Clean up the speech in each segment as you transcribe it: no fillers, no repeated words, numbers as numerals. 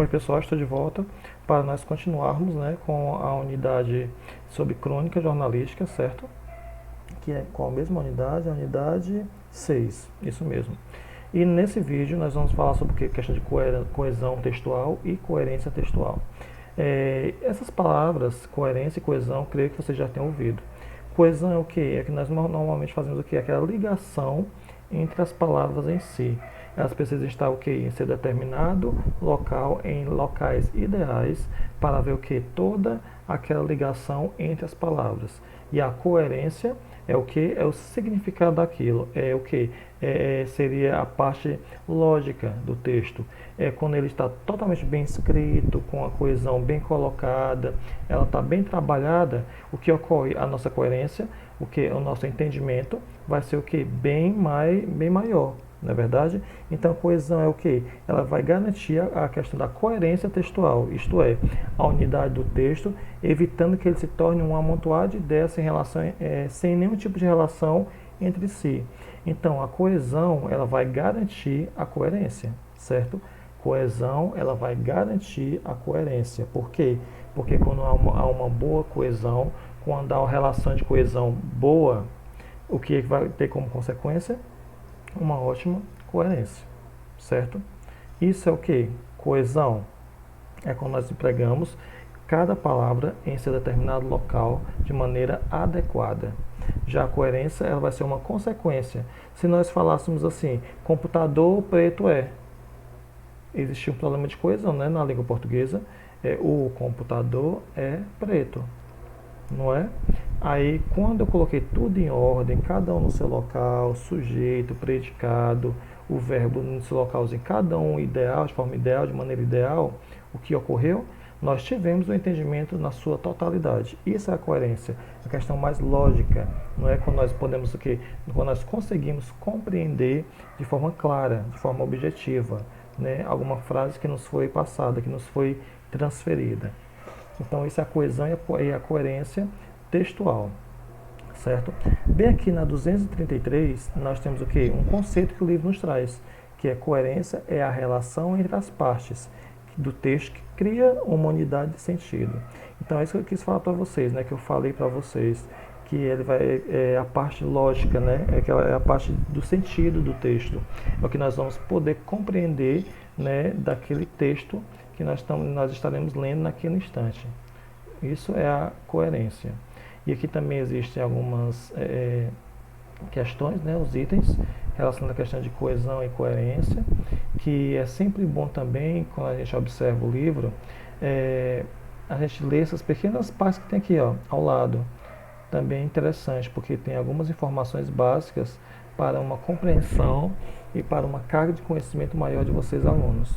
Oi pessoal, estou de volta para nós continuarmos, né, com a unidade sobre crônica jornalística, certo? Que é qual a mesma unidade? A unidade 6, isso mesmo. E nesse vídeo nós vamos falar sobre o que? Questão de coesão textual e coerência textual. Essas palavras, coerência e coesão, creio que vocês já tenham ouvido. Coesão é o que? É que nós normalmente fazemos o que? Aquela ligação entre as palavras em si. Elas precisam estar o que? Em ser determinado local, em locais ideais, para ver o que? Toda aquela ligação entre as palavras. E a coerência é o que? É o significado daquilo. É o que? Seria a parte lógica do texto. É quando ele está totalmente bem escrito, com a coesão bem colocada, ela está bem trabalhada, o que ocorre? A nossa coerência, o nosso entendimento vai ser o que? Bem maior. Não é verdade? Então, a coesão é o que? Ela vai garantir a questão da coerência textual, isto é, a unidade do texto, evitando que ele se torne um amontoado de ideias em relação, sem nenhum tipo de relação entre si. Então, a coesão, ela vai garantir a coerência, certo? Coesão, ela vai garantir a coerência. Por quê? Porque quando há uma boa coesão, quando há uma relação de coesão boa, o que vai ter como consequência? Uma ótima coerência, certo? Isso é o que? Coesão. É quando nós empregamos cada palavra em seu determinado local de maneira adequada. Já a coerência, ela vai ser uma consequência. Se nós falássemos assim, computador preto é, existia um problema de coesão, né, na língua portuguesa. O computador é preto, não é? Aí, quando eu coloquei tudo em ordem, cada um no seu local, sujeito, predicado, o verbo no seu localzinho, cada um ideal, de forma ideal, de maneira ideal, o que ocorreu? Nós tivemos o entendimento na sua totalidade. Isso é a coerência, a questão mais lógica, não é? Quando nós podemos o quê? Quando nós conseguimos compreender de forma clara, de forma objetiva, né? Alguma frase que nos foi passada, que nos foi transferida. Então, isso é a coesão e a coerência textual, certo? Bem aqui na 233, nós temos o quê? Um conceito que o livro nos traz, que é coerência é a relação entre as partes do texto que cria uma unidade de sentido. Então, é isso que eu quis falar para vocês, né? Que eu falei para vocês, que ele vai a parte lógica, né? É a parte do sentido do texto, é o que nós vamos poder compreender, né? Daquele texto que nós estaremos lendo naquele instante. Isso é a coerência. E aqui também existem algumas questões, né, os itens relacionados à questão de coesão e coerência, que é sempre bom também, quando a gente observa o livro, a gente lê essas pequenas partes que tem aqui, ó, ao lado. Também é interessante, porque tem algumas informações básicas para uma compreensão e para uma carga de conhecimento maior de vocês, alunos.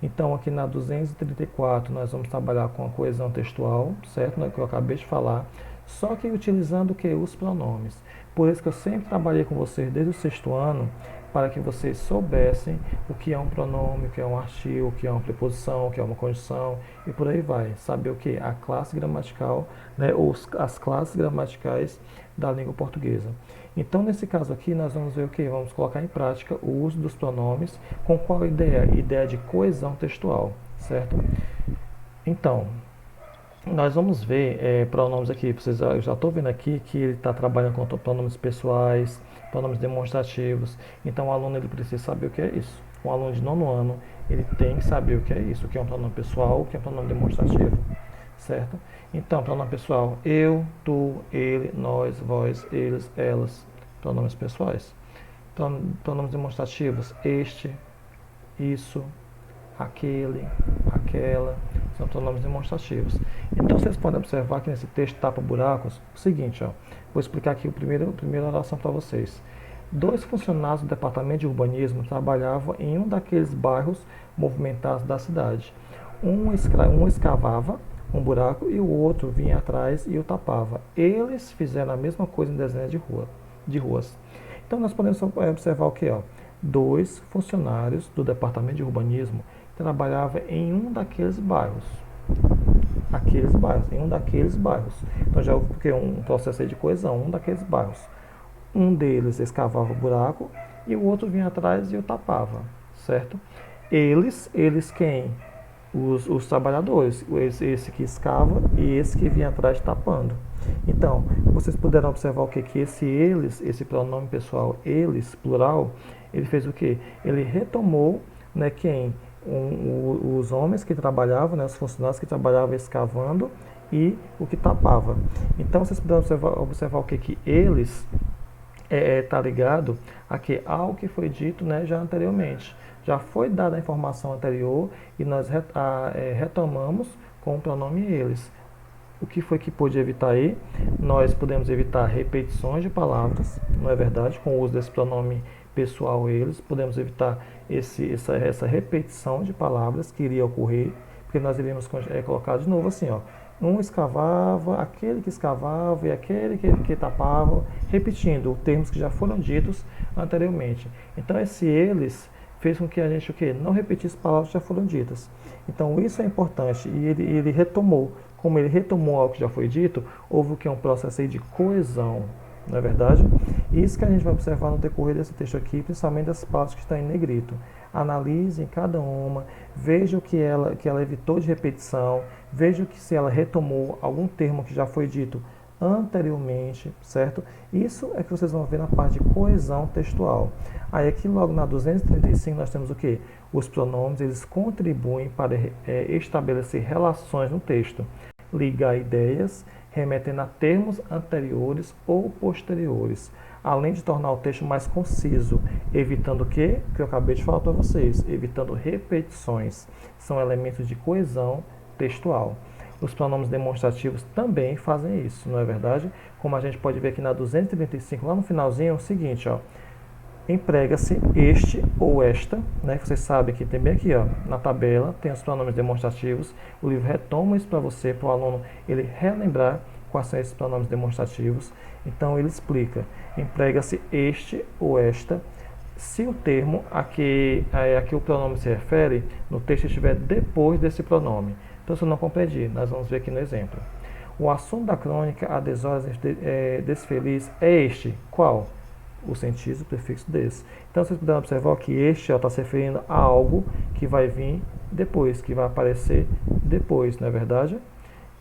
Então, aqui na 234, nós vamos trabalhar com a coesão textual, certo? Que eu acabei de falar, só que utilizando o que? Os pronomes. Por isso que eu sempre trabalhei com vocês desde o sexto ano, para que vocês soubessem o que é um pronome, o que é um artigo, o que é uma preposição, o que é uma conjunção, e por aí vai. Saber o que? A classe gramatical, né? Ou as classes gramaticais da língua portuguesa. Então, nesse caso aqui, nós vamos ver o que? Vamos colocar em prática o uso dos pronomes com qual ideia? Ideia de coesão textual, certo? Então, nós vamos ver pronomes aqui. Eu já estou vendo aqui que ele está trabalhando com pronomes pessoais, pronomes demonstrativos. Então, o aluno ele precisa saber o que é isso. Um aluno de nono ano, ele tem que saber o que é isso, o que é um pronome pessoal, o que é um pronome demonstrativo. Certo? Então, pronome pessoal, eu, tu, ele, nós, vós, eles, elas, pronomes pessoais. Pronomes demonstrativos, este, isso, aquele, aquela, são pronomes demonstrativos. Então, vocês podem observar que nesse texto tapa-buracos, o seguinte, ó, vou explicar aqui a primeira oração para vocês. 2 funcionários do departamento de urbanismo trabalhavam em um daqueles bairros movimentados da cidade. Um escavava um buraco e o outro vinha atrás e o tapava. Eles fizeram a mesma coisa em dezenas de ruas. Então, nós podemos observar o que? 2 funcionários do departamento de urbanismo trabalhavam em um daqueles bairros. Em um daqueles bairros. Então, já houve um processo de coesão, um daqueles bairros. Um deles escavava o buraco e o outro vinha atrás e o tapava, certo? Eles quem? os trabalhadores, esse que escava e esse que vinha atrás tapando. Então, vocês puderam observar o que? Que esse eles, esse pronome pessoal, eles, plural, ele fez o que? Ele retomou, né, quem? Os homens que trabalhavam, né, os funcionários que trabalhavam escavando e o que tapava. Então, vocês puderam observar o que? Que eles está ligado a que algo que foi dito, né, já anteriormente. Já foi dada a informação anterior e nós retomamos com o pronome eles. O que foi que pôde evitar aí? Nós podemos evitar repetições de palavras, não é verdade? Com o uso desse pronome pessoal eles, podemos evitar essa repetição de palavras que iria ocorrer, porque nós iríamos colocar de novo assim, ó. Um escavava, aquele que escavava e aquele que tapava, repetindo termos que já foram ditos anteriormente. Então, esse eles fez com que a gente o quê? Não repetisse palavras que já foram ditas. Então, isso é importante e ele retomou. Como ele retomou algo que já foi dito, houve o que? Um processo aí de coesão, não é verdade? Isso que a gente vai observar no decorrer desse texto aqui, principalmente das palavras que estão em negrito. Analise cada uma, veja o que ela evitou de repetição, veja que se ela retomou algum termo que já foi dito anteriormente, certo? Isso é que vocês vão ver na parte de coesão textual. Aí aqui logo na 235 nós temos o que? Os pronomes, eles contribuem para estabelecer relações no texto, ligar ideias, remetendo a termos anteriores ou posteriores, além de tornar o texto mais conciso, evitando o quê? Que eu acabei de falar para vocês, evitando repetições. São elementos de coesão textual. Os pronomes demonstrativos também fazem isso, não é verdade? Como a gente pode ver aqui na 235, lá no finalzinho, é o seguinte, ó. Emprega-se este ou esta, né? Vocês sabem que tem bem aqui, ó, na tabela, tem os pronomes demonstrativos. O livro retoma isso para você, para o aluno ele relembrar quais são esses pronomes demonstrativos. Então ele explica: emprega-se este ou esta se o termo a que o pronome se refere no texto estiver depois desse pronome. Então, se eu não compreendi, nós vamos ver aqui no exemplo. O assunto da crônica, a desordem desse feliz, é este. Qual? O sentido do prefixo desse. Então, vocês puderam observar que este está se referindo a algo que vai vir depois, que vai aparecer depois, não é verdade?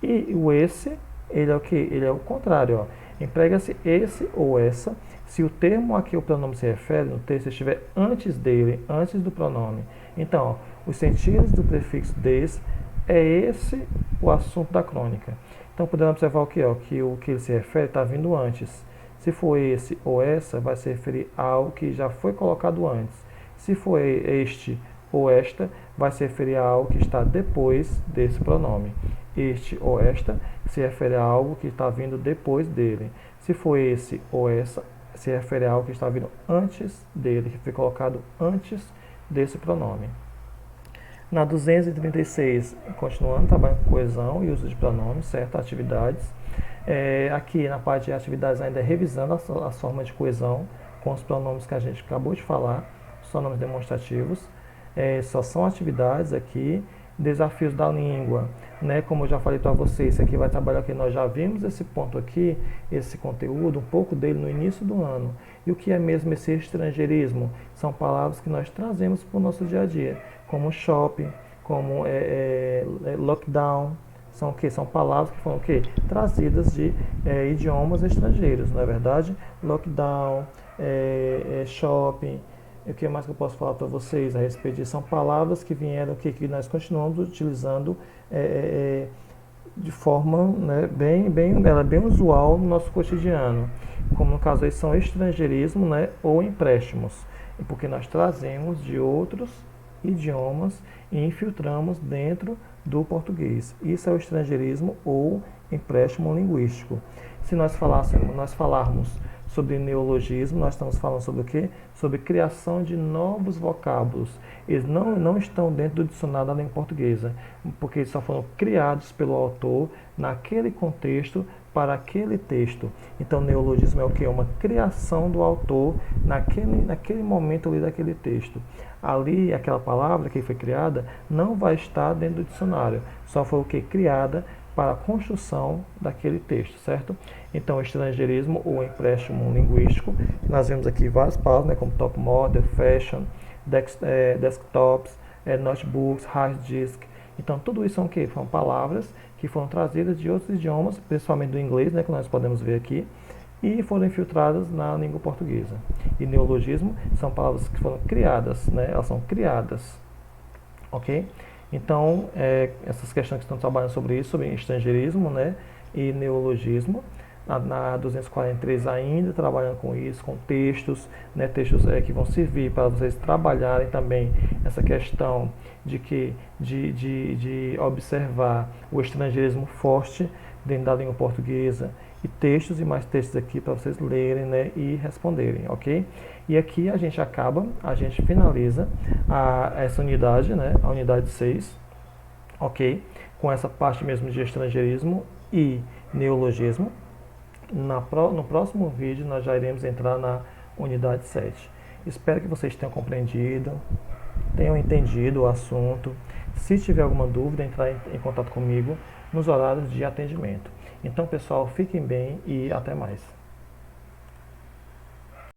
E o esse, ele é o que? Ele é o contrário, ó. Emprega-se esse ou essa se o termo a que o pronome se refere no texto estiver antes dele, antes do pronome. Então, ó, os sentidos do prefixo desse é esse o assunto da crônica. Então, podemos observar o que? Ó, que o que ele se refere está vindo antes. Se for esse ou essa, vai se referir a algo que já foi colocado antes. Se for este ou esta, vai se referir a algo que está depois desse pronome. Este ou esta se refere a algo que está vindo depois dele. Se for esse ou essa, se refere a algo que está vindo antes dele, que foi colocado antes desse pronome. Na 236, continuando, trabalhando com coesão e uso de pronomes, certo? Atividades. Aqui na parte de atividades ainda revisando as formas de coesão com os pronomes que a gente acabou de falar, os pronomes demonstrativos. Só são atividades aqui. Desafios da língua, né? Como eu já falei para vocês, isso aqui vai trabalhar aqui, nós já vimos esse ponto aqui, esse conteúdo, um pouco dele no início do ano. E o que é mesmo esse estrangeirismo? São palavras que nós trazemos para o nosso dia a dia, como shopping, como lockdown. São o quê? São palavras que foram o quê? Trazidas de idiomas estrangeiros, não é verdade? Lockdown, shopping. O que mais que eu posso falar para vocês a respeito disso? São palavras que vieram, que nós continuamos utilizando de forma, né, ela é bem usual no nosso cotidiano. Como no caso aí são estrangeirismo, né, ou empréstimos. Porque nós trazemos de outros idiomas e infiltramos dentro do português. Isso é o estrangeirismo ou empréstimo linguístico. Se nós falarmos sobre neologismo, nós estamos falando sobre o quê? Sobre criação de novos vocábulos. Eles não estão dentro do dicionário da língua portuguesa, porque eles só foram criados pelo autor naquele contexto, para aquele texto. Então, neologismo é o quê? Uma criação do autor naquele momento ali daquele texto. Ali, aquela palavra que foi criada não vai estar dentro do dicionário, só foi o que? Criada para a construção daquele texto, certo? Então, estrangeirismo ou empréstimo linguístico, nós vemos aqui várias palavras, né, como top model, fashion, desktops, notebooks, hard disk, Então, tudo isso são o quê? São palavras que foram trazidas de outros idiomas, principalmente do inglês, né, que nós podemos ver aqui, e foram infiltradas na língua portuguesa. E neologismo são palavras que foram criadas, né, elas são criadas, ok? Então, essas questões que estão trabalhando sobre isso, sobre estrangeirismo, né, e neologismo, na 243 ainda trabalhando com isso, com textos, né, textos que vão servir para vocês trabalharem também essa questão de observar o estrangeirismo forte dentro da língua portuguesa, e textos e mais textos aqui para vocês lerem, né, e responderem, ok? E aqui a gente finaliza essa unidade, né, a unidade 6, ok? Com essa parte mesmo de estrangeirismo e neologismo. No próximo vídeo nós já iremos entrar na unidade 7. Espero que vocês tenham compreendido, tenham entendido o assunto. Se tiver alguma dúvida, entrar em contato comigo nos horários de atendimento. Então, pessoal, fiquem bem e até mais.